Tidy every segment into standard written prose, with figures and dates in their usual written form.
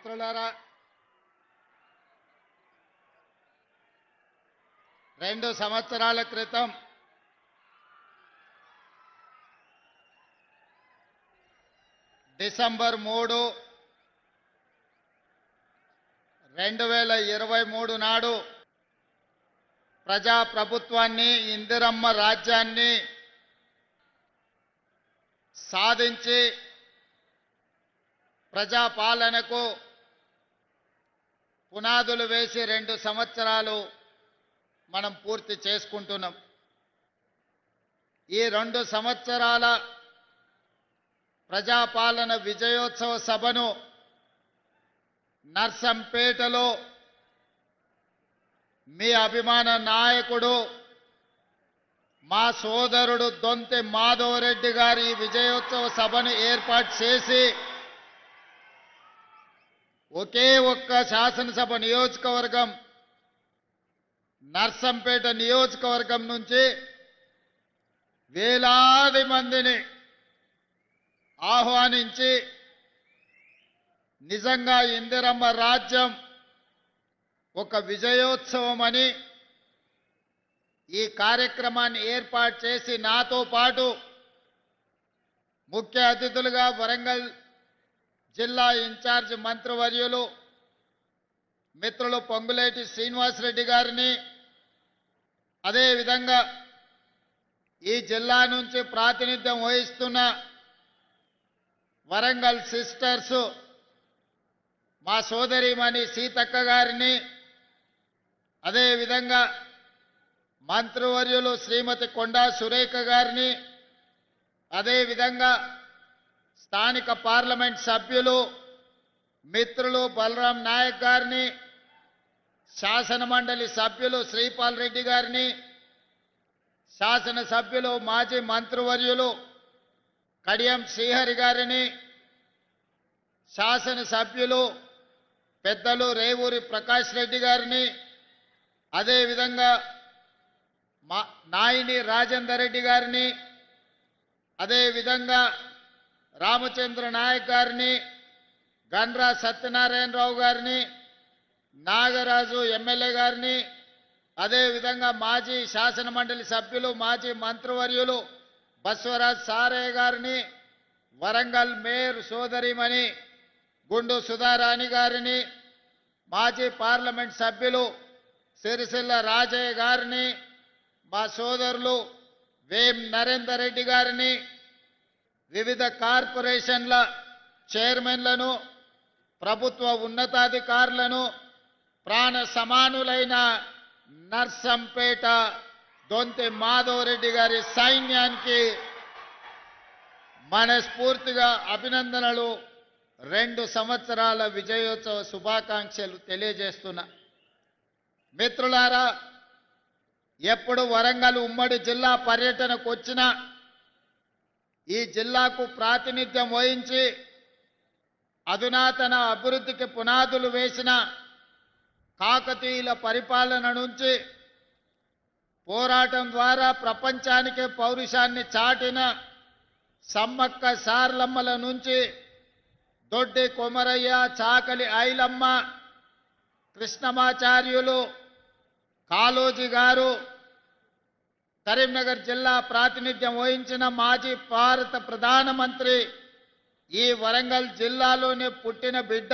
మిత్రులారా, 2 సంవత్సరాల క్రితం డిసెంబర్ 3, 2023 నాడు ప్రజాప్రభుత్వాన్ని, ఇందిరమ్మ రాజ్యాన్ని సాధించి ప్రజాపాలనకు పునాదులు వేసి 2 సంవత్సరాలు మనం పూర్తి చేసుకుంటున్నాం. ఈ 2 సంవత్సరాల ప్రజాపాలన విజయోత్సవ సభను నర్సంపేటలో మీ అభిమాన నాయకుడు, మా సోదరుడు దొంతి మాధవరెడ్డి గారి ఈ విజయోత్సవ సభను ఏర్పాటు చేసి ఒకే ఒక్క శాసనసభ నియోజకవర్గం నర్సంపేట నియోజకవర్గం నుంచి వేలాది మందిని ఆహ్వానించి నిజంగా ఇందిరమ్మ రాజ్యం ఒక విజయోత్సవం అని ఈ కార్యక్రమాన్ని ఏర్పాటు చేసి నాతో పాటు ముఖ్య అతిథులుగా వరంగల్ జిల్లా ఇన్ఛార్జ్ మంత్రివర్యులు మిత్రులు పొంగులేటి శ్రీనివాసరెడ్డి గారిని, అదేవిధంగా ఈ జిల్లా నుంచి ప్రాతినిధ్యం వహిస్తున్న వరంగల్ సిస్టర్స్ మా సోదరిమణి సీతక్క గారిని, అదేవిధంగా మంత్రివర్యులు శ్రీమతి కొండా సురేఖ గారిని, అదేవిధంగా స్థానిక పార్లమెంట్ సభ్యులు మిత్రులు బలరాం నాయక్ గారిని, శాసనమండలి సభ్యులు శ్రీపాల్ రెడ్డి గారిని, శాసనసభ్యులు మాజీ మంత్రివర్యులు కడియం శ్రీహరి గారిని, శాసనసభ్యులు పెద్దలు రేవూరి ప్రకాష్ రెడ్డి గారిని, అదేవిధంగా నాయిని రాజేందర్ రెడ్డి గారిని, అదేవిధంగా రామచంద్ర నాయక్ గారిని, గండ్రా సత్యనారాయణరావు గారిని, నాగరాజు ఎమ్మెల్యే గారిని, అదేవిధంగా మాజీ శాసనమండలి సభ్యులు మాజీ మంత్రివర్యులు బస్వరాజ్ సారయ్య గారిని, వరంగల్ మేయర్ సోదరిమణి గుండు సుధారాణి గారిని, మాజీ పార్లమెంట్ సభ్యులు సిరిసిల్ల రాజయ్య గారిని, మా సోదరులు వేం నరేందర్ రెడ్డి గారిని, వివిధ కార్పొరేషన్ల చైర్మన్లను, ప్రభుత్వ ఉన్నతాధికారులను, ప్రాణ సమానులైన నర్సంపేట దొంతి మాధవరెడ్డి గారి సైన్యానికి మనస్ఫూర్తిగా అభినందనలు, 2 సంవత్సరాల విజయోత్సవ శుభాకాంక్షలు తెలియజేస్తున్నా. మిత్రులారా, ఎప్పుడు వరంగల్ ఉమ్మడి జిల్లా పర్యటనకు వచ్చినా ఈ జిల్లాకు ప్రాతినిధ్యం వహించి అధునాతన అభివృద్ధికి పునాదులు వేసిన కాకతీయుల పరిపాలన నుంచి పోరాటం ద్వారా ప్రపంచానికే పౌరుషాన్ని చాటిన సమ్మక్క సార్లమ్మల నుంచి దొడ్డి కొమరయ్య, చాకలి ఐలమ్మ, కృష్ణమాచార్యులు, కాళోజీ గారు, కరీంనగర్ జిల్లా ప్రాతినిధ్యం వహించిన మాజీ భారత ప్రధానమంత్రి, ఈ వరంగల్ జిల్లాలోనే పుట్టిన బిడ్డ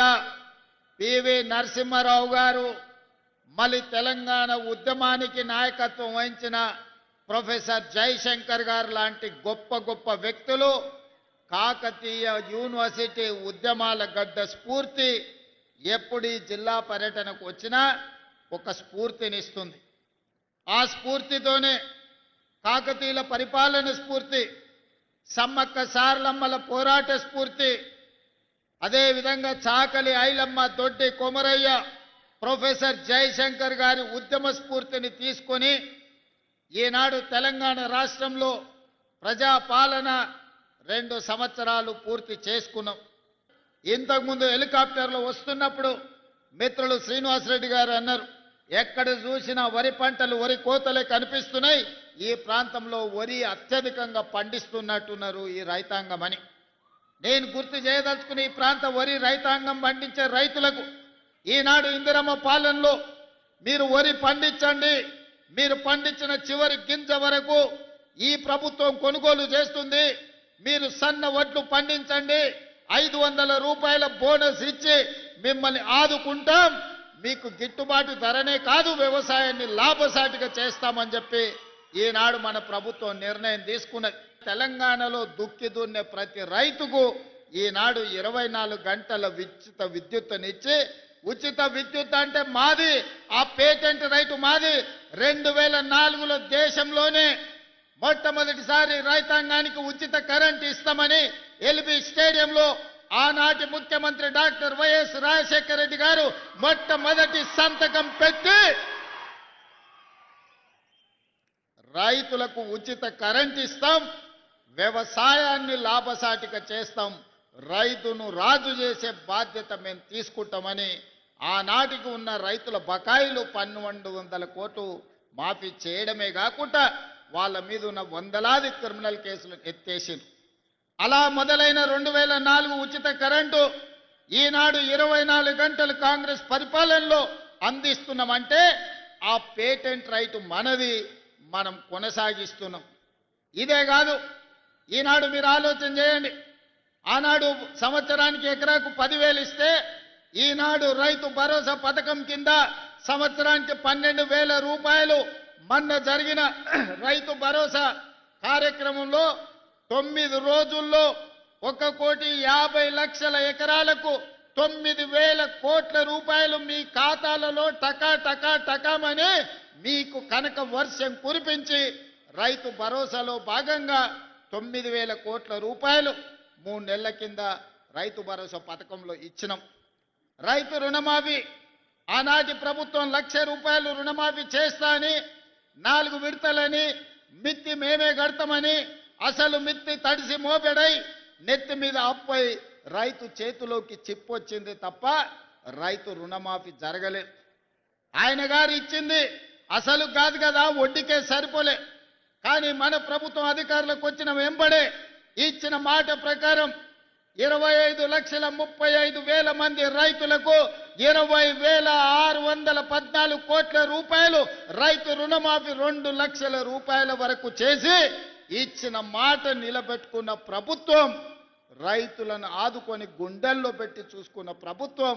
పివి నరసింహారావు గారు, మళ్ళీ తెలంగాణ ఉద్యమానికి నాయకత్వం వహించిన ప్రొఫెసర్ జయశంకర్ గారు లాంటి గొప్ప గొప్ప వ్యక్తులు కాకతీయ యూనివర్సిటీ ఉద్యమాల గడ్డ స్ఫూర్తి ఎప్పుడు ఈ జిల్లా పర్యటనకు వచ్చినా ఒక స్ఫూర్తినిస్తుంది. ఆ స్ఫూర్తితోనే కాకతీయుల పరిపాలన స్ఫూర్తి, సమ్మక్క సార్లమ్మల పోరాట స్ఫూర్తి, అదేవిధంగా చాకలి ఐలమ్మ, దొడ్డి కొమరయ్య, ప్రొఫెసర్ జయశంకర్ గారి ఉద్యమ స్ఫూర్తిని తీసుకొని ఈనాడు తెలంగాణ రాష్ట్రంలో ప్రజాపాలన 2 సంవత్సరాలు పూర్తి చేసుకున్నాం. ఇంతకుముందు హెలికాప్టర్లో వస్తున్నప్పుడు మిత్రులు శ్రీనివాసరెడ్డి గారు అన్నారు, ఎక్కడ చూసినా వరి పంటలు, వరి కోతలే కనిపిస్తున్నాయి, ఈ ప్రాంతంలో వరి అత్యధికంగా పండిస్తున్నట్టున్నారు ఈ రైతాంగమని. నేను గుర్తు చేయదలుచుకున్న ఈ ప్రాంత వరి రైతాంగం పండించే రైతులకు ఈనాడు ఇందిరమ్మ పాలనలో మీరు వరి పండించండి, మీరు పండించిన చివరి గింజ వరకు ఈ ప్రభుత్వం కొనుగోలు చేస్తుంది, మీరు సన్న వడ్లు పండించండి, 500 రూపాయల బోనస్ ఇచ్చి మిమ్మల్ని ఆదుకుంటాం, మీకు గిట్టుబాటు ధరనే కాదు వ్యవసాయాన్ని లాభసాటిగా చేస్తామని చెప్పి ఈనాడు మన ప్రభుత్వం నిర్ణయం తీసుకున్నది. తెలంగాణలో దుక్కి దున్నే ప్రతి రైతుకు ఈనాడు 24 గంటల ఉచిత విద్యుత్తునిచ్చి, ఉచిత విద్యుత్ అంటే మాది, ఆ పేటెంట్ రైతు మాది. 2004లో దేశంలోనే మొట్టమొదటిసారి రైతాంగానికి ఉచిత కరెంట్ ఇస్తామని ఎల్బీ స్టేడియంలో ఆనాటి ముఖ్యమంత్రి డాక్టర్ వైఎస్ రాజశేఖర రెడ్డి గారు మొట్టమొదటి సంతకం పెట్టి రైతులకు ఉచిత కరెంట్ ఇస్తాం, వ్యవసాయాన్ని లాభసాటిగా చేస్తాం, రైతును రాజు చేసే బాధ్యత మేము తీసుకుంటామని ఆనాటికి ఉన్న రైతుల బకాయిలు 1200 కోట్లు మాఫీ చేయడమే కాకుండా వాళ్ళ మీద ఉన్న వందలాది క్రిమినల్ కేసులు ఎత్తేసింది. అలా మొదలైన 2004 ఉచిత కరెంటు ఈనాడు 24 గంటలు కాంగ్రెస్ పరిపాలనలో అందిస్తున్నామంటే ఆ పేటెంట్ రైతు మనది, మనం కొనసాగిస్తున్నాం. ఇదే కాదు, ఈనాడు మీరు ఆలోచన చేయండి, ఆనాడు సంవత్సరానికి ఎకరాకు 10,000 ఇస్తే ఈనాడు రైతు భరోసా పథకం కింద సంవత్సరానికి 12,000 రూపాయలు. మొన్న జరిగిన రైతు భరోసా కార్యక్రమంలో 9 రోజుల్లో 1,50,00,000 ఎకరాలకు 9,000 కోట్ల రూపాయలు మీ ఖాతాలలో టకా టకా టకామని మీకు కనక వర్షం కురిపించి రైతు భరోసాలో భాగంగా 9,000 కోట్ల రూపాయలు 3 నెలల కింద రైతు భరోసా పథకంలో ఇచ్చినాం. రైతు రుణమాఫీ ఆనాటి ప్రభుత్వం 1,00,000 రూపాయలు రుణమాఫీ చేస్తా అని 4 విడతలని మిత్తి మేమే కడతామని అసలు మిత్తి తడిసి మోపెడై నెత్తి మీద అప్పై రైతు చేతిలోకి చిప్పొచ్చింది తప్ప రైతు రుణమాఫీ జరగలేదు. ఆయన గారు ఇచ్చింది అసలు కాదు కదా, వడ్డీకే సరిపోలే. కానీ మన ప్రభుత్వం అధికారులకు వచ్చిన వెంబడే ఇచ్చిన మాట ప్రకారం 25,35,000 మంది రైతులకు 20,614 కోట్ల రూపాయలు రైతు రుణమాఫీ 2 లక్షల రూపాయల వరకు చేసి ఇచ్చిన మాట నిలబెట్టుకున్న ప్రభుత్వం, రైతులను ఆదుకొని గుండెల్లో పెట్టి చూసుకున్న ప్రభుత్వం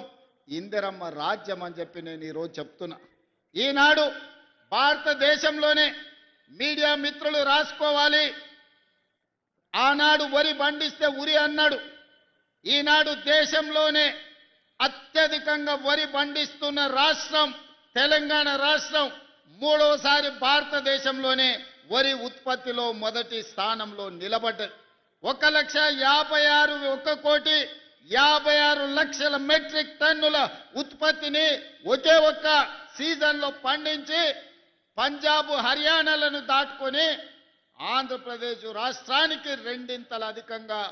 ఇందిరమ్మ రాజ్యం అని చెప్పి నేను ఈరోజు చెప్తున్నా. ఈనాడు భారతదేశంలోనే మీడియా మిత్రులు రాసుకోవాలి, ఆనాడు వరి పండిస్తే ఉరి అన్నాడు. ఈనాడు దేశంలోనే అత్యధికంగా వరి పండిస్తున్న రాష్ట్రం తెలంగాణ రాష్ట్రం. 3వసారి భారతదేశంలోనే వరి ఉత్పత్తిలో మొదటి స్థానంలో నిలబడ్డది. 1,56,1,56,00,000 మెట్రిక్ టన్నుల ఉత్పత్తిని ఒకే ఒక్క సీజన్లో పండించి పంజాబ్ హర్యానాలను దాటుకొని ఆంధ్రప్రదేశ్ రాష్ట్రానికి 2 అధికంగా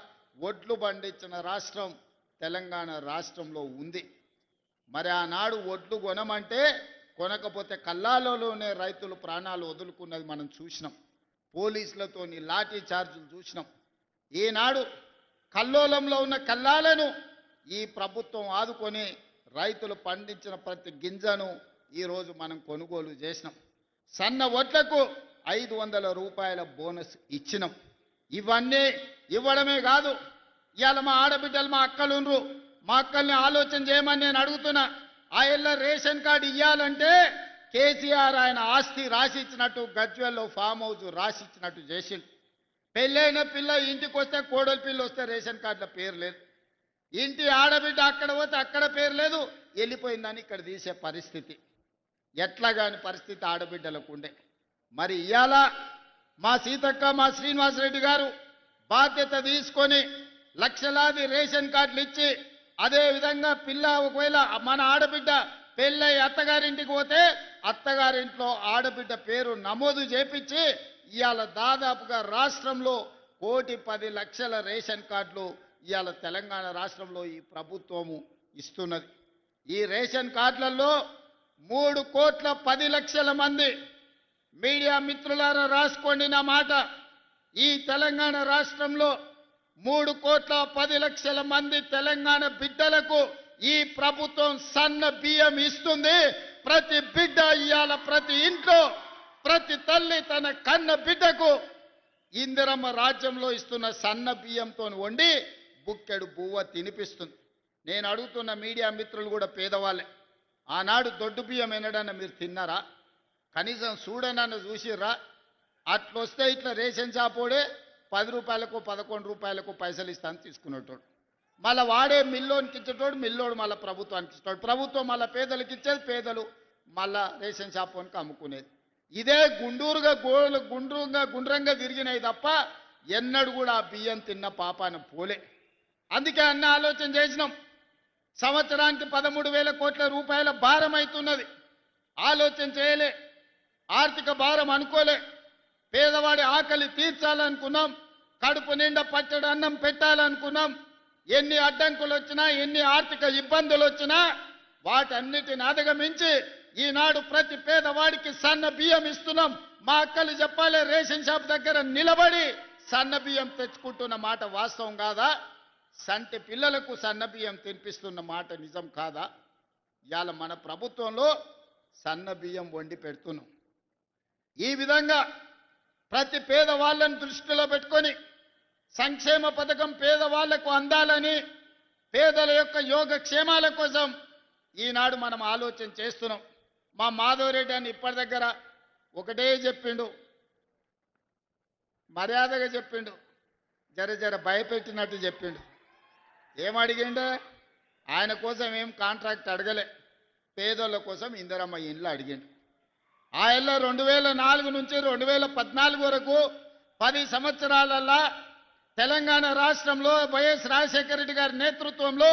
వడ్లు పండించిన రాష్ట్రం తెలంగాణ రాష్ట్రంలో ఉంది. మరి ఆనాడు వడ్లు కొనమంటే కొనకపోతే కల్లాలలోనే రైతులు ప్రాణాలు వదులుకున్నది మనం చూసినాం. పోలీసులతోని లాఠీ చార్జీలు చూసినాం. ఈనాడు కల్లోలంలో ఉన్న కల్లాలను ఈ ప్రభుత్వం ఆదుకొని రైతులు పండించిన ప్రతి గింజను ఈరోజు మనం కొనుగోలు చేసినాం. సన్న వడ్లకు 500 రూపాయల బోనస్ ఇచ్చినాం. ఇవన్నీ ఇవ్వడమే కాదు, ఇవాళ మా ఆడబిడ్డలు మా అక్కలుండ్రు, మా అక్కల్ని ఆలోచన చేయమని నేను అడుగుతున్నా. ఆయన రేషన్ కార్డు ఇవ్వాలంటే కేసీఆర్ ఆయన ఆస్తి రాసిచ్చినట్టు గజ్వెల్లో ఫామ్ హౌస్ రాసిచ్చినట్టు చేసిండు. పెళ్ళైన పిల్ల ఇంటికి వస్తే కోడలి పిల్ల వస్తే రేషన్ కార్డులో పేరు లేదు, ఇంటి ఆడబిడ్డ అక్కడ పోతే అక్కడ పేరు లేదు, వెళ్ళిపోయిందని ఇక్కడ తీసే పరిస్థితి. ఎట్లా కాని పరిస్థితి ఆడబిడ్డలకు ఉండే. మరి ఇవాళ మా సీతక్క మా శ్రీనివాసరెడ్డి గారు బాధ్యత తీసుకొని లక్షలాది రేషన్ కార్డులు ఇచ్చి, అదే విధంగా పిల్ల ఒకవేళ మన ఆడబిడ్డ పెళ్ళై అత్తగారింటికి పోతే అత్తగారింట్లో ఆడబిడ్డ పేరు నమోదు చేపించి ఇవాళ దాదాపుగా రాష్ట్రంలో 1,10,00,000 రేషన్ కార్డులు ఇవాళ తెలంగాణ రాష్ట్రంలో ఈ ప్రభుత్వము ఇస్తున్నది. ఈ రేషన్ కార్డులలో 3,10,00,000 మంది మీడియా మిత్రులారా రాసుకోండి నా మాట. ఈ తెలంగాణ రాష్ట్రంలో 3,10,00,000 మంది తెలంగాణ బిడ్డలకు ఈ ప్రభుత్వం సన్న బియ్యం ఇస్తుంది. ప్రతి బిడ్డ ఇయాల ప్రతి ఇంట్లో ప్రతి తల్లి తన కన్న బిడ్డకు ఇందిరమ్మ రాజ్యంలో ఇస్తున్న సన్న బియ్యంతో వండి బుక్కెడు బువ్వ తినిపిస్తుంది. నేను అడుగుతున్న మీడియా మిత్రులు కూడా పేదవాళ్ళే. ఆనాడు దొడ్డు బియ్యం ఎన్నడన్నా మీరు తిన్నారా? కనీసం చూడనన్న చూసిర్రా? అట్లొస్తే ఇట్లా రేషన్ షాపోడే 10 రూపాయలకు 11 రూపాయలకు పైసలు ఇస్తాను తీసుకునేటోడు. మళ్ళీ వాడే మిల్లోనికి ఇచ్చేటోడు, మిల్లోడు మళ్ళీ ప్రభుత్వానికి ఇచ్చేటోడు, ప్రభుత్వం మళ్ళీ పేదలకు ఇచ్చేది, పేదలు మళ్ళా రేషన్ షాపోనికి అమ్ముకునేది. ఇదే గుండ్రంగా తిరిగినాయి తప్ప ఎన్నడూ కూడా ఆ బియ్యం తిన్న పాపాన పోలే. అందుకే అన్న ఆలోచన చేసినాం. సంవత్సరానికి 13,000 కోట్ల రూపాయల భారం అవుతున్నది. ఆలోచన చేయలే, ఆర్థిక భారం అనుకోలే. పేదవాడి ఆకలి తీర్చాలనుకున్నాం, కడుపు నిండా పచ్చడి అన్నం పెట్టాలనుకున్నాం. ఎన్ని అడ్డంకులు వచ్చినా, ఎన్ని ఆర్థిక ఇబ్బందులు వచ్చినా వాటన్నిటిని అధిగమించి ఈనాడు ప్రతి పేదవాడికి సన్న బియ్యం ఇస్తున్నాం. మా అక్కలు చెప్పాలి, రేషన్ షాప్ దగ్గర నిలబడి సన్న బియ్యం తెచ్చుకుంటున్న మాట వాస్తవం కాదా? సంటి పిల్లలకు సన్న బియ్యం తినిపిస్తున్న మాట నిజం కాదా? ఇవాళ మన ప్రభుత్వంలో సన్న బియ్యం వండి పెడుతున్నాం. ఈ విధంగా ప్రతి పేదవాళ్ళని దృష్టిలో పెట్టుకొని సంక్షేమ పథకం పేదవాళ్లకు అందాలని, పేదల యొక్క యోగక్షేమాల కోసం ఈనాడు మనం ఆలోచన చేస్తున్నాం. మా మాధవరెడ్డి అని ఇప్పటి దగ్గర ఒకటే చెప్పిండు, మర్యాదగా చెప్పిండు, జర భయపెట్టినట్టు చెప్పిండు. ఏమడిగిండే? ఆయన కోసం ఏం కాంట్రాక్ట్ అడగలే, పేదోళ్ళ కోసం ఇందిరమ్మ ఇండ్లు అడిగిండు. ఆ ఇళ్ళ 2004 నుంచి 2014 వరకు 10 సంవత్సరాలల్లా తెలంగాణ రాష్ట్రంలో వైఎస్ రాజశేఖర రెడ్డి గారి నేతృత్వంలో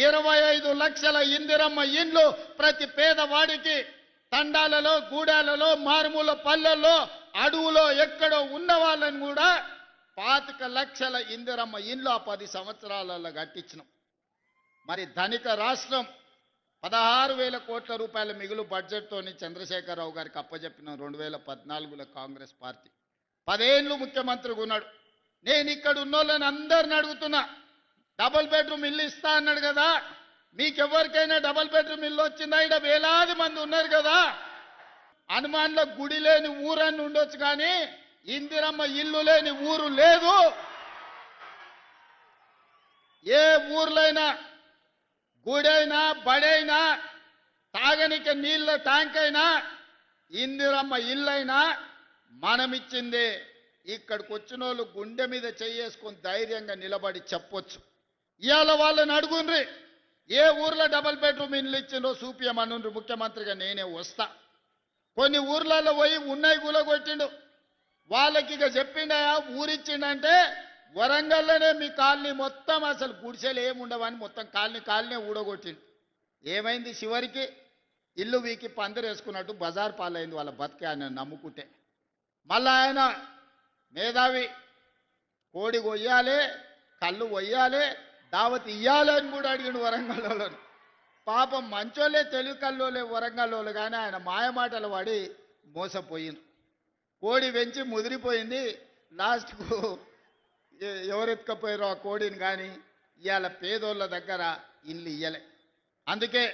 25 లక్షల ఇందిరమ్మ ఇండ్లు ప్రతి పేదవాడికి తండాలలో, గూడాలలో, మారుమూల పల్లెల్లో, అడవులో ఎక్కడో ఉన్న వాళ్ళని కూడా 25 లక్షల ఇందిరమ్మ ఇండ్లు ఆ 10 సంవత్సరాలలో కట్టించినాం. మరి ధనిక రాష్ట్రం 16,000 కోట్ల రూపాయల మిగులు బడ్జెట్తోని చంద్రశేఖరరావు గారికి అప్పచెప్పిన 2014లో కాంగ్రెస్ పార్టీ 10 ఏళ్ళు ముఖ్యమంత్రిగా ఉన్నాడు. నేను ఇక్కడ ఉన్నోళ్ళని అందరిని అడుగుతున్నా, డబుల్ బెడ్రూమ్ ఇల్లు ఇస్తా అన్నాడు కదా, మీకెవరికైనా డబుల్ బెడ్రూమ్ ఇల్లు వచ్చిందా? ఇక్కడ వేలాది మంది ఉన్నారు కదా. హనుమాన్లో గుడి లేని ఊరని ఉండొచ్చు, కానీ ఇందిరమ్మ ఇల్లు లేని ఊరు లేదు. ఏ ఊర్లైనా గుడైనా, బడైనా, తాగనిక నీళ్ళ ట్యాంక్ అయినా, ఇందిరమ్మ ఇల్లైనా మనమిచ్చిందే. ఇక్కడికి వచ్చిన వాళ్ళు గుండె మీద చేసుకొని ధైర్యంగా నిలబడి చెప్పొచ్చు. ఇవాళ వాళ్ళని అడుగుండ్రి, ఏ ఊర్లో డబుల్ బెడ్రూమ్ ఇల్లు ఇచ్చిండ్రో చూపియమనుండ్రి, ముఖ్యమంత్రిగా నేనే వస్తా. కొన్ని ఊర్లలో పోయి ఉన్నాయి గులగొట్టిండు. వాళ్ళకి ఇక చెప్పిండయా ఊరిచ్చిండంటే వరంగల్లోనే మీ కాలనీ మొత్తం అసలు గుడిసెలు ఏముండవని మొత్తం కాలనీ ఊడగొట్టిండు. ఏమైంది? చివరికి ఇల్లు వీకి పందిరేసుకున్నట్టు బజార్ పాలైంది వాళ్ళ బతికే ఆయన నమ్ముకుంటే. మళ్ళా ఆయన మేధావి, కోడి కొయ్యాలి, కళ్ళు కొయ్యాలి, దావత్ ఇయ్యాలి అని కూడా అడిగిండు వరంగల్లో. పాపం మంచోళ్ళే, తెలుగు కల్లోలే వరంగల్లో, కానీ ఆయన మాయమాటలు పడి మోసపోయింది. కోడి పెంచి ముదిరిపోయింది. లాస్ట్కు ఎవరెత్తుకపోయారో ఆ కోడిని, కానీ ఇవాళ పేదోళ్ళ దగ్గర ఇల్లు ఇయ్యలే. అందుకే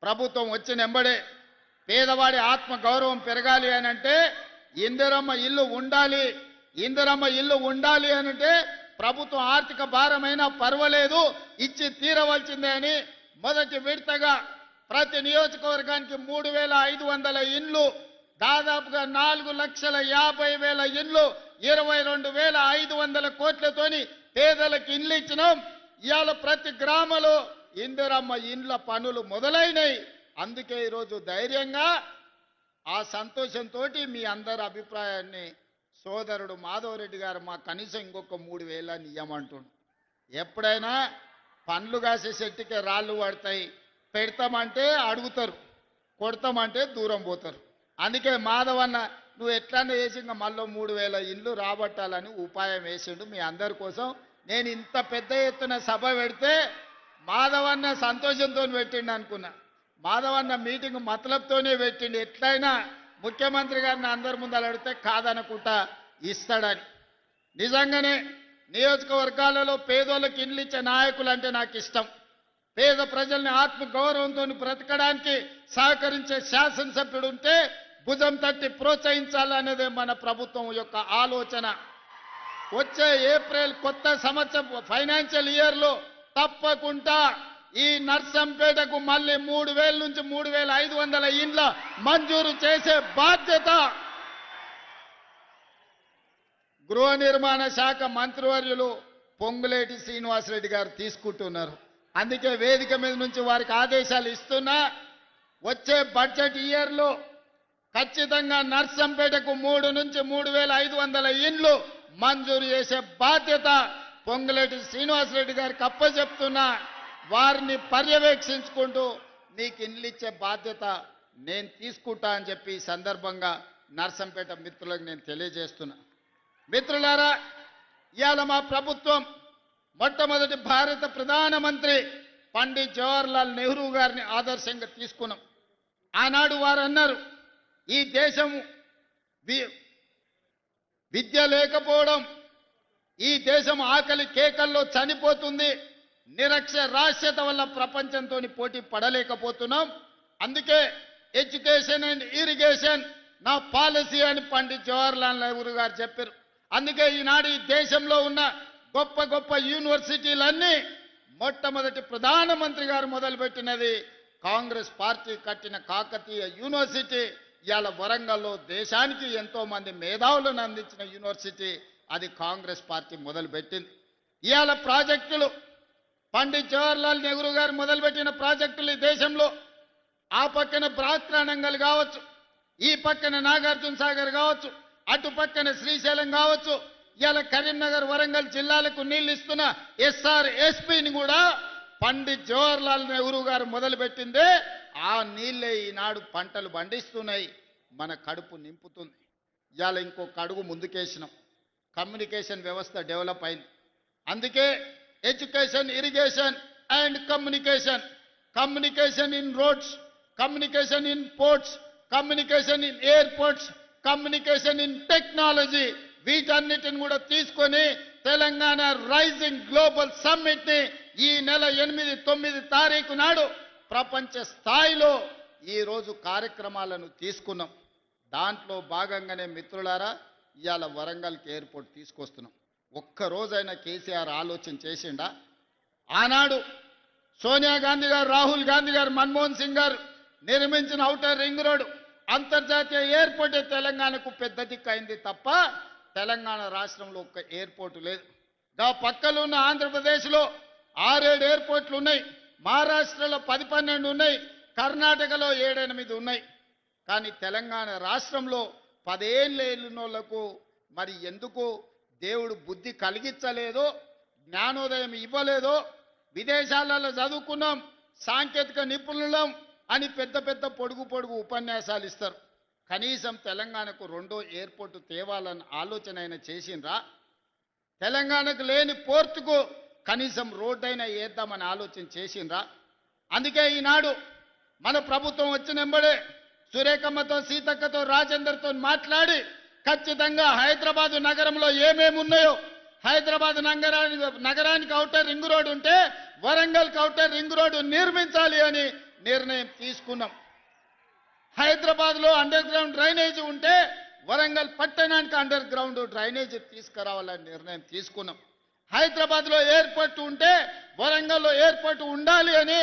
ప్రభుత్వం వచ్చిన ఎంబడే పేదవాడి ఆత్మ గౌరవం పెరగాలి అని అంటే ఇందిరమ్మ ఇల్లు ఉండాలి. ఇందిరమ్మ ఇల్లు ఉండాలి అనంటే ప్రభుత్వం ఆర్థిక భారమైనా పర్వాలేదు, ఇచ్చి తీరవలసిందే అని మొదటి విడతగా ప్రతి నియోజకవర్గానికి 3,500 ఇండ్లు, దాదాపుగా 4,50,000 ఇండ్లు, 22,500 కోట్లతోని పేదలకు ఇండ్లు ఇచ్చినాం. ఇవాళ ప్రతి గ్రామంలో ఇందిరమ్మ ఇండ్ల పనులు మొదలైనవి. అందుకే ఈరోజు ధైర్యంగా ఆ సంతోషంతో మీ అందరి అభిప్రాయాన్ని సోదరుడు మాధవరెడ్డి గారు మా కనీసం ఇంకొక 3,000 ఇయ్యమంటుండు. ఎప్పుడైనా పండ్లు కాసే చెట్టుకే రాళ్ళు పడతాయి, పెడతామంటే అడుగుతారు, కొడతామంటే దూరం పోతారు. అందుకే మాధవన్న నువ్వు ఎట్లన్నా వేసి ఇంకా మళ్ళీ 3,000 ఇండ్లు రాబట్టాలని ఉపాయం వేసిండు మీ అందరి కోసం. నేను ఇంత పెద్ద ఎత్తున సభ పెడితే మాధవన్న సంతోషంతో పెట్టిండు అనుకున్నా. మాధవన్న మీటింగ్ మతలబ్తోనే పెట్టిండు, ఎట్లయినా ముఖ్యమంత్రి గారిని అందరి ముందు అడిగితే కాదనుకుంటా ఇస్తాడని. నిజంగానే నియోజకవర్గాలలో పేదోళ్ళకి ఇండ్లు ఇచ్చే నాయకులు అంటే నాకు ఇష్టం. పేద ప్రజల్ని ఆత్మ గౌరవంతో బ్రతకడానికి సహకరించే శాసనసభ్యుడు ఉంటే భుజం తట్టి ప్రోత్సహించాలనేదే మన ప్రభుత్వం యొక్క ఆలోచన. వచ్చే ఏప్రిల్ కొత్త సంవత్సరం ఫైనాన్షియల్ ఇయర్లో తప్పకుండా ఈ నర్సంపేటకు మళ్ళీ 3,000 నుంచి 3,500 ఇండ్ల మంజూరు చేసే బాధ్యత గృహ నిర్మాణ శాఖ మంత్రివర్యులు పొంగులేటి శ్రీనివాసరెడ్డి గారు తీసుకుంటున్నారు. అందుకే వేదిక మీద నుంచి వారికి ఆదేశాలు ఇస్తున్నా. వచ్చే బడ్జెట్ ఇయర్లో ఖచ్చితంగా నర్సంపేటకు 3 నుంచి 3,500 ఇండ్లు మంజూరు చేసే బాధ్యత పొంగులేటి శ్రీనివాసరెడ్డి గారికి అప్పచెప్తున్నా. వారిని పర్యవేక్షించుకుంటూ నీకు ఇండ్లు ఇచ్చే బాధ్యత నేను తీసుకుంటా అని చెప్పి ఈ సందర్భంగా నర్సంపేట మిత్రులకు నేను తెలియజేస్తున్నా. మిత్రులారా, ఇవాళ మా ప్రభుత్వం మొట్టమొదటి భారత ప్రధానమంత్రి పండిత్ జవహర్లాల్ నెహ్రూ గారిని ఆదర్శంగా తీసుకున్నాం. ఆనాడు వారు అన్నారు, ఈ దేశం విద్య లేకపోవడం, ఈ దేశం ఆకలి కేకల్లో చనిపోతుంది, నిరక్షరాస్యత వల్ల ప్రపంచంతో పోటీ పడలేకపోతున్నాం. అందుకే ఎడ్యుకేషన్ అండ్ ఇరిగేషన్ నా పాలసీ అని పండిత్ జవహర్లాల్ నెహ్రూ గారు చెప్పారు. అందుకే ఈనాడు ఈ దేశంలో ఉన్న గొప్ప గొప్ప యూనివర్సిటీలన్నీ మొట్టమొదటి ప్రధానమంత్రి గారు మొదలుపెట్టినది కాంగ్రెస్ పార్టీ కట్టిన కాకతీయ యూనివర్సిటీ. ఇవాళ వరంగల్లో దేశానికి ఎంతో మంది మేధావులను అందించిన యూనివర్సిటీ అది కాంగ్రెస్ పార్టీ మొదలుపెట్టింది. ఇవాళ ప్రాజెక్టులు పండిత్ జవహర్లాల్ నెహ్రూ గారు మొదలుపెట్టిన ప్రాజెక్టులు ఈ దేశంలో ఆ పక్కన బ్రాత్రానంగల్ కావచ్చు, ఈ పక్కన నాగార్జున సాగర్ కావచ్చు, అటు పక్కన శ్రీశైలం కావచ్చు, ఇవాళ కరీంనగర్ వరంగల్ జిల్లాలకు నీళ్లు ఇస్తున్న SRSPని కూడా పండిత్ జవహర్లాల్ నెహ్రూ గారు మొదలుపెట్టిందే. ఆ నీళ్ళే ఈనాడు పంటలు పండిస్తున్నాయి, మన కడుపు నింపుతుంది. ఇవాళ ఇంకొక అడుగు ముందుకేసినాం, కమ్యూనికేషన్ వ్యవస్థ డెవలప్ అయింది. అందుకే education, irrigation and communication, communication in roads, communication in ports, communication in airports, communication in technology, వీటన్నిటిని కూడా తీసుకొని తెలంగాణ రైజింగ్ గ్లోబల్ సమ్మిట్ ని ఈ నెల 8, 9 తారీఖు నాడు ప్రపంచ స్థాయిలో ఈ రోజు కార్యక్రమాలను తీసుకున్నాం. దాంట్లో భాగంగానే మిత్రులారా ఇవాళ వరంగల్కి ఎయిర్పోర్ట్ తీసుకొస్తున్నాం. ఒక్క రోజైనా కేసీఆర్ ఆలోచన చేసిండా? ఆనాడు సోనియా గాంధీ గారు, రాహుల్ గాంధీ గారు, మన్మోహన్ సింగ్ గారు నిర్మించిన ఔటర్ రింగ్ రోడ్ అంతర్జాతీయ ఎయిర్పోర్ట్ తెలంగాణకు పెద్ద దిక్కు అయింది తప్ప తెలంగాణ రాష్ట్రంలో ఒక్క ఎయిర్పోర్ట్ లేదు. గా పక్కలో ఉన్న ఆంధ్రప్రదేశ్లో 6-7 ఎయిర్పోర్ట్లు ఉన్నాయి, మహారాష్ట్రలో 10-12 ఉన్నాయి, కర్ణాటకలో 7-8 ఉన్నాయి. కానీ తెలంగాణ రాష్ట్రంలో 10 ఏళ్ళకు మరి ఎందుకు దేవుడు బుద్ధి కలిగించలేదో, జ్ఞానోదయం ఇవ్వలేదో, విదేశాలలో చదువుకున్నాం, సాంకేతిక నిపుణులం అని పెద్ద పెద్ద పొడుగు ఉపన్యాసాలు ఇస్తారు. కనీసం తెలంగాణకు 2వ ఎయిర్పోర్టు తేవాలని ఆలోచన అయినా చేసిండ్రా? తెలంగాణకు లేని పోర్టుకు కనీసం రోడ్డు అయినా వేద్దామని ఆలోచన చేసిండ్రా? అందుకే ఈనాడు మన ప్రభుత్వం వచ్చినెంబడే సురేఖమ్మతో, సీతక్కతో, రాజేందర్తో మాట్లాడి ఖచ్చితంగా హైదరాబాద్ నగరంలో ఏమేమి ఉన్నాయో, హైదరాబాద్ నగరానికి ఔటర్ రింగ్ రోడ్ ఉంటే వరంగల్కి ఔటర్ రింగ్ రోడ్డు నిర్మించాలి అని నిర్ణయం తీసుకున్నాం. హైదరాబాద్లో అండర్ గ్రౌండ్ డ్రైనేజ్ ఉంటే వరంగల్ పట్టణానికి అండర్ గ్రౌండ్ డ్రైనేజ్ తీసుకురావాలని నిర్ణయం తీసుకున్నాం. హైదరాబాద్లో ఎయిర్పోర్ట్ ఉంటే వరంగల్లో ఎయిర్పోర్ట్ ఉండాలి అని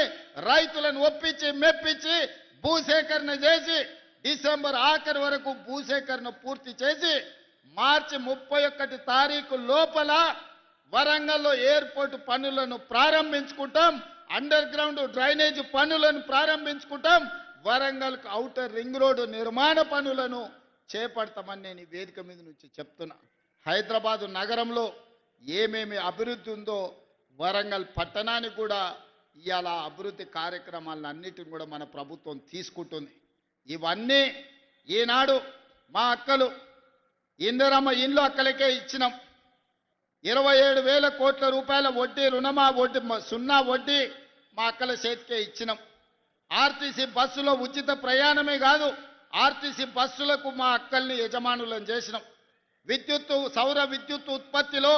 రైతులను ఒప్పించి మెప్పించి భూసేకరణ చేసి డిసెంబర్ ఆఖరి వరకు భూసేకరణ పూర్తి చేసి మార్చి 31 తారీఖు లోపల వరంగల్లో ఎయిర్పోర్ట్ పనులను ప్రారంభించుకుంటాం, అండర్ గ్రౌండ్ డ్రైనేజ్ పనులను ప్రారంభించుకుంటాం, వరంగల్కు ఔటర్ రింగ్ రోడ్డు నిర్మాణ పనులను చేపడతామని నేను ఈ వేదిక మీద నుంచి చెప్తున్నా. హైదరాబాదు నగరంలో ఏమేమి అభివృద్ధి ఉందో వరంగల్ పట్టణానికి కూడా ఇవాళ అభివృద్ధి కార్యక్రమాలను అన్నిటిని కూడా మన ప్రభుత్వం తీసుకుంటుంది. ఇవన్నీ ఈనాడు మా అక్కలు ఇందిరమ్మ ఇండ్లు అక్కలకే ఇచ్చినాం. 27,000 కోట్ల రూపాయల వడ్డీ రుణమా వడ్డీ 0 వడ్డీ మా అక్కల చేతికే ఇచ్చినాం. ఆర్టీసీ బస్సులో ఉచిత ప్రయాణమే కాదు, ఆర్టీసీ బస్సులకు మా అక్కల్ని యజమానులను చేసినాం. సౌర విద్యుత్ ఉత్పత్తిలో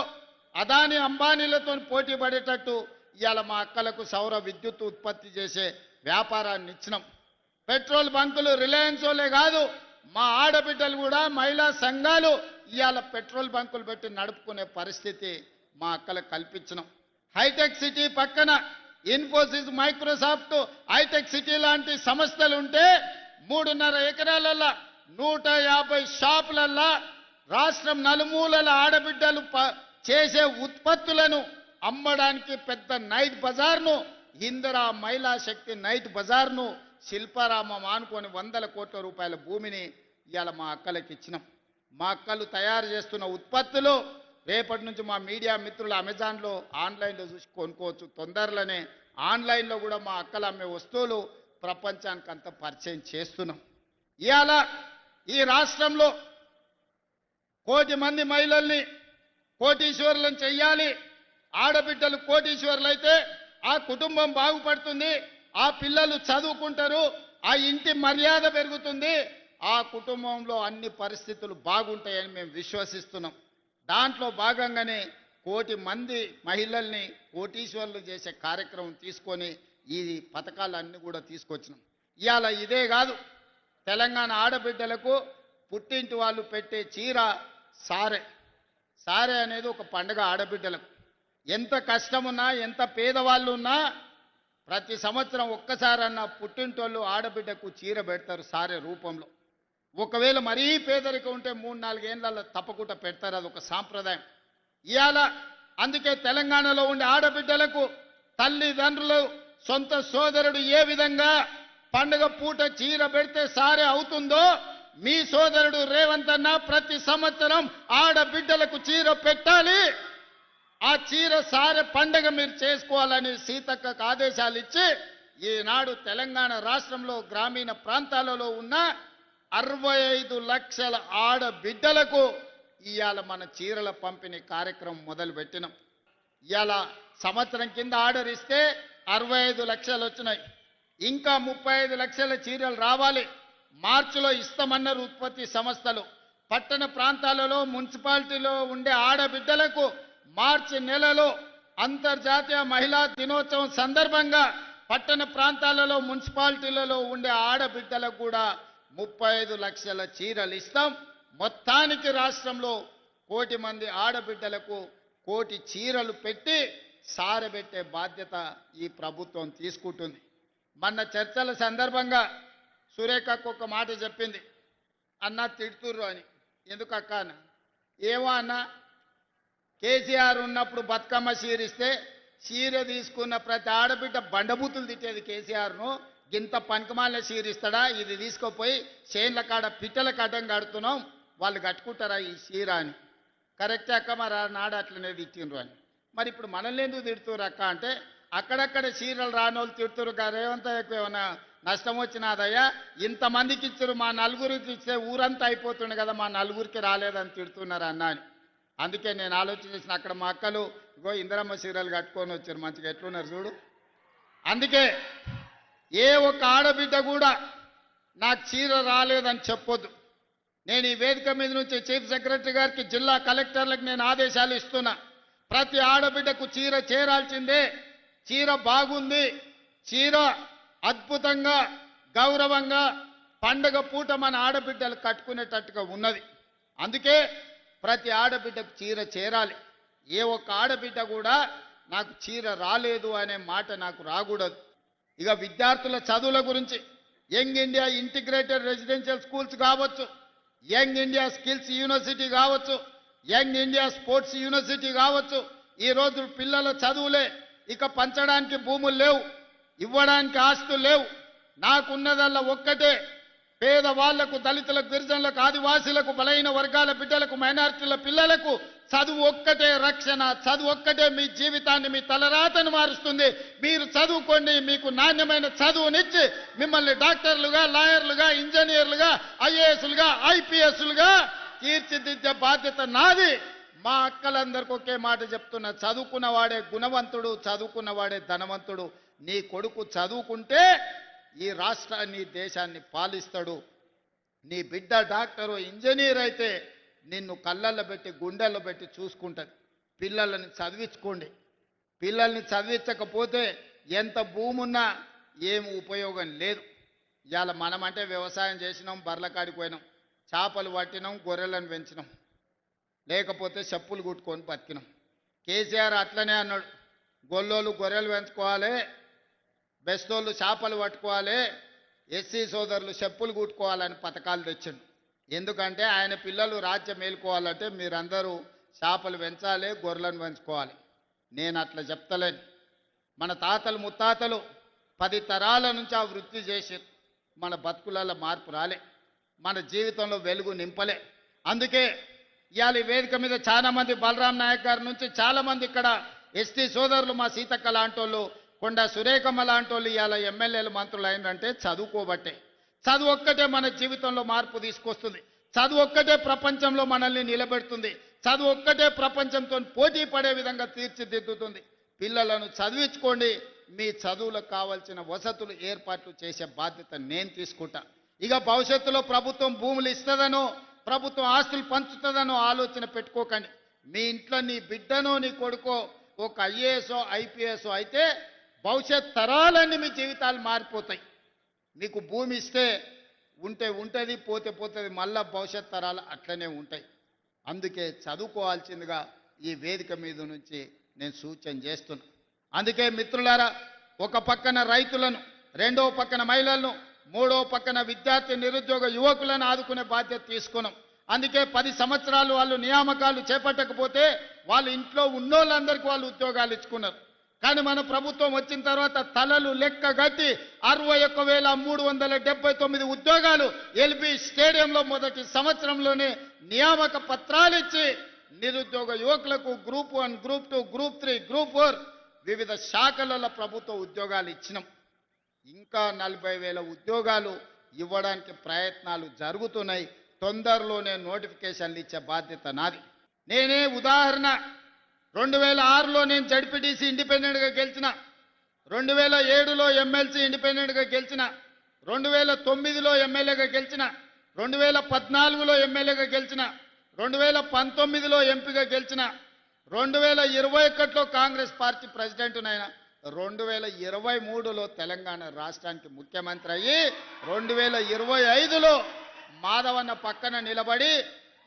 అదాని అంబానీలతో పోటీ పడేటట్టు ఇవాళ మా అక్కలకు సౌర విద్యుత్ ఉత్పత్తి చేసే వ్యాపారాన్ని ఇచ్చినాం. పెట్రోల్ బంకులు రిలయన్స్ వాళ్ళే కాదు, మా ఆడబిడ్డలు కూడా మహిళా సంఘాలు ఇవాళ పెట్రోల్ బంకులు పెట్టి నడుపుకునే పరిస్థితి మా అక్కలకు కల్పించినాం. హైటెక్ సిటీ పక్కన ఇన్ఫోసిస్, మైక్రోసాఫ్ట్, హైటెక్ సిటీ లాంటి సంస్థలు ఉంటే 3.5 ఎకరాలల్లో 150 షాపులల్లో రాష్ట్రం నలుమూలల ఆడబిడ్డలు చేసే ఉత్పత్తులను అమ్మడానికి పెద్ద నైట్ బజార్ను, ఇందిరా మహిళా శక్తి నైట్ బజార్ను, శిల్పారామం ఆనుకొని 100 కోట్ల రూపాయల భూమిని ఇవాళ మా అక్కలకి ఇచ్చినాం. మా అక్కలు తయారు చేస్తున్న ఉత్పత్తులు రేపటి నుంచి మా మీడియా మిత్రులు అమెజాన్లో ఆన్లైన్లో చూసి కొనుక్కోవచ్చు. తొందరలోనే ఆన్లైన్లో కూడా మా అక్కలు అమ్మే వస్తువులు ప్రపంచానికి అంతా పరిచయం చేస్తున్నాం. ఇవాళ ఈ రాష్ట్రంలో 1 కోటి మంది మహిళల్ని కోటీశ్వరులను చెయ్యాలి. ఆడబిడ్డలు కోటీశ్వరులు అయితే ఆ కుటుంబం బాగుపడుతుంది, ఆ పిల్లలు చదువుకుంటారు, ఆ ఇంటి మర్యాద పెరుగుతుంది, ఆ కుటుంబంలో అన్ని పరిస్థితులు బాగుంటాయని మేము విశ్వసిస్తున్నాం. దాంట్లో భాగంగానే 1 కోటి మంది మహిళల్ని కోటీశ్వరులు చేసే కార్యక్రమం తీసుకొని ఈ పథకాలన్నీ కూడా తీసుకొచ్చినాం. ఇవాళ ఇదే కాదు, తెలంగాణ ఆడబిడ్డలకు పుట్టింటి వాళ్ళు పెట్టే చీర సారె. సారె అనేది ఒక పండుగ ఆడబిడ్డలకు. ఎంత కష్టమున్నా, ఎంత పేదవాళ్ళు ఉన్నా ప్రతి సంవత్సరం ఒక్కసారన్నా పుట్టింటోళ్ళు ఆడబిడ్డకు చీర పెడతారు సారె రూపంలో. ఒకవేళ మరీ పేదరికం ఉంటే 3-4 ఏళ్ళల్లో తప్పకుండా పెడతారు, అది ఒక సాంప్రదాయం. ఇవాళ అందుకే తెలంగాణలో ఉండే ఆడబిడ్డలకు తల్లిదండ్రులు, సొంత సోదరుడు ఏ విధంగా పండుగ పూట చీర పెడితే సారే అవుతుందో, మీ సోదరుడు రేవంత్ అన్న ప్రతి సంవత్సరం ఆడబిడ్డలకు చీర పెట్టాలి, ఆ చీర సారె పండుగ మీరు చేసుకోవాలని సీతక్కకు ఆదేశాలు ఇచ్చి ఈనాడు తెలంగాణ రాష్ట్రంలో గ్రామీణ ప్రాంతాలలో ఉన్న 65 లక్షల ఆడబిడ్డలకు ఇవాళ మన చీరల పంపిణీ కార్యక్రమం మొదలుపెట్టినాం. ఇవాళ సంవత్సరం కింద ఆర్డర్ ఇస్తే 65 లక్షలు వచ్చినాయి. ఇంకా 35 లక్షల చీరలు రావాలి. మార్చిలో ఇస్తామన్నారు ఉత్పత్తి సంస్థలు. పట్టణ ప్రాంతాలలో మున్సిపాలిటీలో ఉండే ఆడబిడ్డలకు మార్చి నెలలో అంతర్జాతీయ మహిళా దినోత్సవం సందర్భంగా పట్టణ ప్రాంతాలలో మున్సిపాలిటీలలో ఉండే ఆడబిడ్డలకు కూడా 35 లక్షల చీరలు ఇస్తాం. మొత్తానికి రాష్ట్రంలో 1 కోటి మంది ఆడబిడ్డలకు 1 కోటి చీరలు పెట్టి సారబెట్టే బాధ్యత ఈ ప్రభుత్వం తీసుకుంటుంది. మొన్న చర్చల సందర్భంగా సురేఖకు ఒక మాట చెప్పింది, అన్న తిడుతుర్రు అని. ఎందుకు అక్క అన్న? ఏమో అన్న, కేసీఆర్ ఉన్నప్పుడు బతుకమ్మ చీరిస్తే చీర తీసుకున్న ప్రతి ఆడబిడ్డ బండబూతులు తిట్టేది కేసీఆర్ను. గింత పనికిమాల చీరిస్తాడా, ఇది తీసుకుపోయి చేన్ల కాడ పిట్టల కడ్డం కడుతున్నాం, వాళ్ళు కట్టుకుంటారా ఈ చీర అని. కరెక్టే అక్క, మరి నాడు అట్లనే తిట్టిండ్రు అని. మరి ఇప్పుడు మనల్ని ఎందుకు తిడుతురు అక్క అంటే, అక్కడక్కడ చీరలు రానోళ్ళు తిడుతురు, రేవంత్ ఎక్కువ ఏమన్నా నష్టం వచ్చినాదయ్యా, ఇంతమందికి ఇచ్చారు, మా నలుగురికి ఇస్తే ఊరంతా అయిపోతుండే కదా, మా నలుగురికి రాలేదని తిడుతున్నారు అన్న అని. అందుకే నేను ఆలోచన చేసిన, అక్కడ మా అక్కలు ఇగో ఇందిరమ్మ చీరలు కట్టుకొని వచ్చారు, మంచిగా ఎట్లున్నారు చూడు. అందుకే ఏ ఒక్క ఆడబిడ్డ కూడా నాకు చీర రాలేదని చెప్పొద్దు. నేను ఈ వేదిక మీద నుంచి చీఫ్ సెక్రటరీ గారికి, జిల్లా కలెక్టర్లకు నేను ఆదేశాలు ఇస్తున్నా. ప్రతి ఆడబిడ్డకు చీర చేరాల్సిందే. చీర బాగుంది, చీర అద్భుతంగా గౌరవంగా పండగ పూట మన ఆడబిడ్డలు కట్టుకునేటట్టుగా ఉన్నది. అందుకే ప్రతి ఆడబిడ్డకు చీర చేరాలి. ఏ ఒక్క ఆడబిడ్డ కూడా నాకు చీర రాలేదు అనే మాట నాకు రాకూడదు. ఇక విద్యార్థుల చదువుల గురించి young India integrated residential schools కావచ్చు, యంగ్ ఇండియా స్కిల్స్ యూనివర్సిటీ కావచ్చు, యంగ్ ఇండియా స్పోర్ట్స్ యూనివర్సిటీ కావచ్చు, ఈ రోజు పిల్లల చదువులే. ఇక పంచడానికి భూములు లేవు, ఇవ్వడానికి ఆస్తులు లేవు. నాకున్నదల్లా ఒక్కటే, పేదవాళ్లకు, దళితులకు, గిరిజనులకు, ఆదివాసీలకు, బలహీన వర్గాల బిడ్డలకు, మైనారిటీల పిల్లలకు చదువు ఒక్కటే రక్షణ. చదువు ఒక్కటే మీ జీవితాన్ని, మీ తలరాతను మారుస్తుంది. మీరు చదువుకోండి, మీకు నాణ్యమైన చదువునిచ్చి మిమ్మల్ని డాక్టర్లుగా, లాయర్లుగా, ఇంజనీర్లుగా, ఐఏఎస్లుగా, ఐపీఎస్లుగా తీర్చిదిద్దే బాధ్యత నాది. మా అక్కలందరికీ ఒకే మాట చెప్తున్నా, చదువుకున్నవాడే గుణవంతుడు, చదువుకున్నవాడే ధనవంతుడు. నీ కొడుకు చదువుకుంటే ఈ రాష్ట్రాన్ని, దేశాన్ని పాలిస్తాడు. నీ బిడ్డ డాక్టరు, ఇంజనీర్ అయితే నిన్ను కళ్ళల్లో పెట్టి, గుండెల్లో పెట్టి చూసుకుంటుంది. పిల్లల్ని చదివించుకోండి. పిల్లల్ని చదివించకపోతే ఎంత భూమి ఉన్నా ఏం ఉపయోగం లేదు. ఇవాళ మనమంటే వ్యవసాయం చేసినాం, బర్ల కాడికి పోయినాం, చేపలు పట్టినాం, గొర్రెలను పెంచినాం, లేకపోతే చెప్పులు కుట్టుకొని బతికినాం. కేసీఆర్ అట్లనే అన్నాడు, గొల్లోళ్ళు గొర్రెలు పెంచుకోవాలి, బెస్తోళ్ళు చేపలు పట్టుకోవాలి, ఎస్సీ సోదరులు చెప్పులు కుట్టుకోవాలని పథకాలు తెచ్చిండు. ఎందుకంటే ఆయన పిల్లలు రాజ్యం మేలుకోవాలంటే మీరందరూ చేపలు పెంచాలి, గొర్రెలను పెంచుకోవాలి. నేను అట్లా చెప్తలేను. మన తాతలు ముత్తాతలు 10 తరాల నుంచి ఆ వృత్తి చేసి మన బతుకులలో మార్పు రాలే, మన జీవితంలో వెలుగు నింపలే. అందుకే ఇవాళ ఈ వేదిక మీద చాలామంది బలరాం నాయక్ గారి నుంచి చాలామంది ఇక్కడ ఎస్టీ సోదరులు, మా సీతక్క లాంటి వాళ్ళు, కొండ సురేఖమ్మ లాంటి వాళ్ళు ఇవాళ ఎమ్మెల్యేలు మంత్రులు అయినంటే చదువుకోబట్టే. చదువు ఒక్కటే మన జీవితంలో మార్పు తీసుకొస్తుంది. చదువు ఒక్కటే ప్రపంచంలో మనల్ని నిలబెడుతుంది. చదువు ఒక్కటే ప్రపంచంతో పోటీ పడే విధంగా తీర్చిదిద్దుతుంది. పిల్లలను చదివించుకోండి. మీ చదువులకు కావాల్సిన వసతులు ఏర్పాట్లు చేసే బాధ్యత నేను తీసుకుంటా. ఇక భవిష్యత్తులో ప్రభుత్వం భూములు ఇస్తుందనో, ప్రభుత్వం ఆస్తులు పంచుతుందనో ఆలోచన పెట్టుకోకండి. మీ ఇంట్లో నీ బిడ్డనో నీ కొడుకో ఒక ఐఏఎస్ఓ ఐపీఎస్ఓ అయితే భవిష్యత్ తరాలన్నీ మీ జీవితాలు మారిపోతాయి. మీకు భూమి ఇస్తే ఉంటే ఉంటుంది, పోతే పోతుంది, మళ్ళా భవిష్యత్ తరాలు అట్లనే ఉంటాయి. అందుకే చదువుకోవాల్సిందిగా ఈ వేదిక మీద నుంచి నేను సూచన చేస్తున్నా. అందుకే మిత్రులారా, ఒక పక్కన రైతులను, రెండో పక్కన మహిళలను, మూడో పక్కన విద్యార్థి నిరుద్యోగ యువకులను ఆదుకునే బాధ్యత తీసుకున్నాం. అందుకే 10 సంవత్సరాలు వాళ్ళు నియామకాలు చేపట్టకపోతే వాళ్ళ ఇంట్లో ఉన్నోళ్ళందరికీ వాళ్ళు ఉద్యోగాలు ఇచ్చుకున్నారు. కానీ మన ప్రభుత్వం వచ్చిన తర్వాత తలలు లెక్క గట్టి 61,379 ఉద్యోగాలు ఎల్బీ స్టేడియంలో మొదటి సంవత్సరంలోనే నియామక పత్రాలు ఇచ్చి నిరుద్యోగ యువకులకు గ్రూప్ 1, గ్రూప్ 2, గ్రూప్ 3, గ్రూప్ 4 వివిధ శాఖలలో ప్రభుత్వ ఉద్యోగాలు ఇచ్చినాం. ఇంకా 40,000 ఉద్యోగాలు ఇవ్వడానికి ప్రయత్నాలు జరుగుతున్నాయి. తొందరలోనే నోటిఫికేషన్లు ఇచ్చే బాధ్యత నాది. నేనే ఉదాహరణ, 2006లో నేను జడ్పీటీసీ ఇండిపెండెంట్గా గెలిచిన, 2007లో ఎమ్మెల్సీ ఇండిపెండెంట్గా గెలిచిన, 2009లో ఎమ్మెల్యేగా గెలిచిన, 2014లో ఎమ్మెల్యేగా గెలిచిన, 2019లో ఎంపీగా గెలిచిన, 2021లో కాంగ్రెస్ పార్టీ ప్రెసిడెంట్నైనా, 2023లో తెలంగాణ రాష్ట్రానికి ముఖ్యమంత్రి అయ్యి 2025లో మాధవన్న పక్కన నిలబడి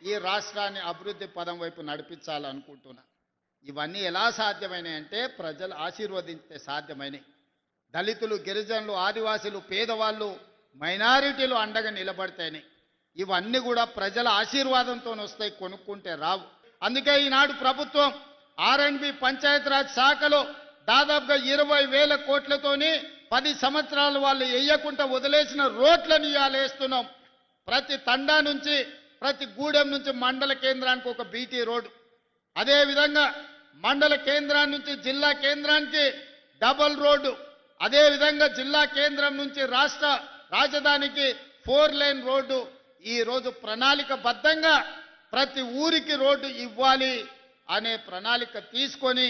ఈ రాష్ట్రాన్ని అభివృద్ధి పదం వైపు నడిపించాలనుకుంటున్నా. ఇవన్నీ ఎలా సాధ్యమైనాయంటే ప్రజలు ఆశీర్వదించితే సాధ్యమైనవి. దళితులు, గిరిజనులు, ఆదివాసీలు, పేదవాళ్ళు, మైనారిటీలు అండగా నిలబడితేనే ఇవన్నీ కూడా ప్రజల ఆశీర్వాదంతో వస్తాయి, కొనుక్కుంటే రావు. అందుకే ఈనాడు ప్రభుత్వం ఆర్ఎండ్బి పంచాయతీరాజ్ శాఖలో దాదాపుగా 20,000 కోట్లతోని 10 సంవత్సరాలు వాళ్ళు వేయకుండా వదిలేసిన రోడ్లను ఇవాళ వేస్తున్నాం. ప్రతి తండా నుంచి, ప్రతి గూడెం నుంచి మండల కేంద్రానికి ఒక బీటీ రోడ్డు, అదేవిధంగా మండల కేంద్రాన్ని నుంచి జిల్లా కేంద్రానికి డబల్ రోడ్డు, అదేవిధంగా జిల్లా కేంద్రం నుంచి రాష్ట్ర రాజధానికి 4 లేన్ రోడ్డు. ఈరోజు ప్రణాళికబద్ధంగా ప్రతి ఊరికి రోడ్డు ఇవ్వాలి అనే ప్రణాళిక తీసుకొని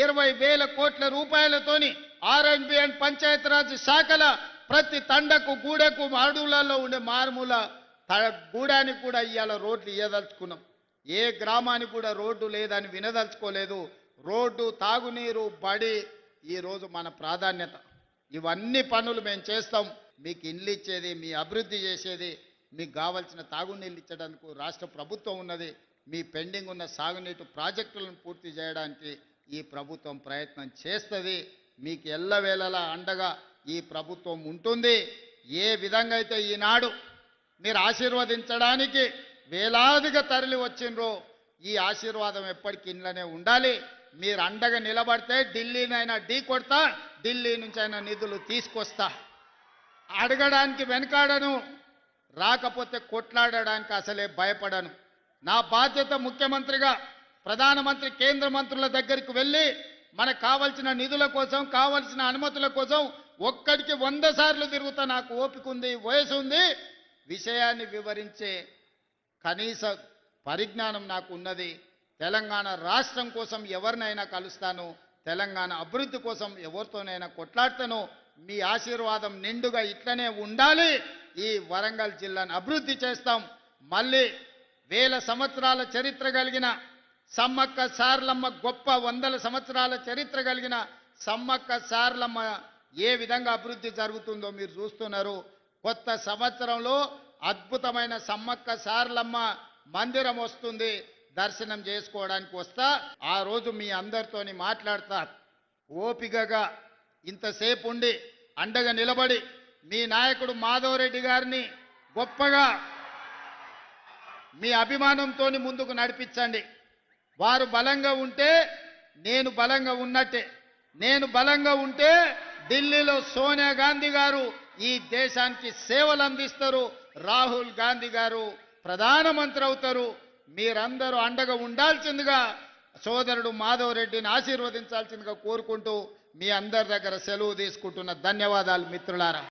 20,000 కోట్ల రూపాయలతోని ఆర్ఎండ్బి అండ్ పంచాయతీరాజ్ శాఖల ప్రతి తండకు, గూడెకు, అడవులలో ఉండే మారుమూల గూడానికి కూడా ఇవాళ రోడ్లు ఇవ్వదలుచుకున్నాం. ఏ గ్రామానికి కూడా రోడ్డు లేదని వినదలుచుకోలేదు. రోడ్డు, తాగునీరు, బడి ఈరోజు మన ప్రాధాన్యత. ఇవన్నీ పనులు మేము చేస్తాం. మీకు ఇండ్లు ఇచ్చేది, మీ అభివృద్ధి చేసేది, మీకు కావాల్సిన తాగునీళ్ళు ఇచ్చడానికి రాష్ట్ర ప్రభుత్వం ఉన్నది. మీ పెండింగ్ ఉన్న సాగునీటి ప్రాజెక్టులను పూర్తి చేయడానికి ఈ ప్రభుత్వం ప్రయత్నం చేస్తుంది. మీకు ఎల్లవేళలా అండగా ఈ ప్రభుత్వం ఉంటుంది. ఏ విధంగా అయితే ఈనాడు మీరు ఆశీర్వదించడానికి వేలాదిగా తరలి వచ్చిండ్రో ఈ ఆశీర్వాదం ఎప్పటికీ ఇంట్లోనే ఉండాలి. మీరు అండగా నిలబడితే ఢిల్లీనైనా ఢీ కొడతా, ఢిల్లీ నుంచి అయినా నిధులు తీసుకొస్తా. అడగడానికి వెనకాడను, రాకపోతే కొట్లాడడానికి అసలే భయపడను. నా బాధ్యత ముఖ్యమంత్రిగా ప్రధానమంత్రి, కేంద్ర మంత్రుల దగ్గరికి వెళ్ళి మనకు కావాల్సిన నిధుల కోసం, కావాల్సిన అనుమతుల కోసం ఒక్కడికి 100 సార్లు తిరుగుతా. నాకు ఓపిక ఉంది, వయసు ఉంది, విషయాన్ని వివరించే కనీస పరిజ్ఞానం నాకు ఉన్నది. తెలంగాణ రాష్ట్రం కోసం ఎవరినైనా కలుస్తాను, తెలంగాణ అభివృద్ధి కోసం ఎవరితోనైనా కొట్లాడతాను. మీ ఆశీర్వాదం నిండుగా ఇట్లనే ఉండాలి. ఈ వరంగల్ జిల్లాను అభివృద్ధి చేస్తాం. మళ్ళీ 1000 సంవత్సరాల చరిత్ర కలిగిన సమ్మక్క సార్లమ్మ గొప్ప వందల సంవత్సరాల చరిత్ర కలిగిన సమ్మక్క సార్లమ్మ ఏ విధంగా అభివృద్ధి జరుగుతుందో మీరు చూస్తున్నారు. కొత్త సంవత్సరంలో అద్భుతమైన సమ్మక్క సార్లమ్మ మందిరం వస్తుంది. దర్శనం చేసుకోవడానికి వస్తా. ఆ రోజు మీ అందరితోని మాట్లాడతా. ఓపికగా ఇంతసేపు ఉండి అండగా నిలబడి మీ నాయకుడు మాధవరెడ్డి గారిని గొప్పగా మీ అభిమానంతో ముందుకు నడిపించండి. వారు బలంగా ఉంటే నేను బలంగా ఉన్నట్టే. నేను బలంగా ఉంటే ఢిల్లీలో సోనియా గాంధీ గారు ఈ దేశానికి సేవలు అందిస్తారు. రాహుల్ గాంధీ గారు ప్రధానమంత్రి అవుతారు. మీరందరూ అండగా ఉండాల్సిందిగా సోదరుడు మాధవరెడ్డిని ఆశీర్వదించాల్సిందిగా కోరుకుంటూ మీ అందరి దగ్గర సెలవు తీసుకుంటున్న. ధన్యవాదాలు మిత్రులారా.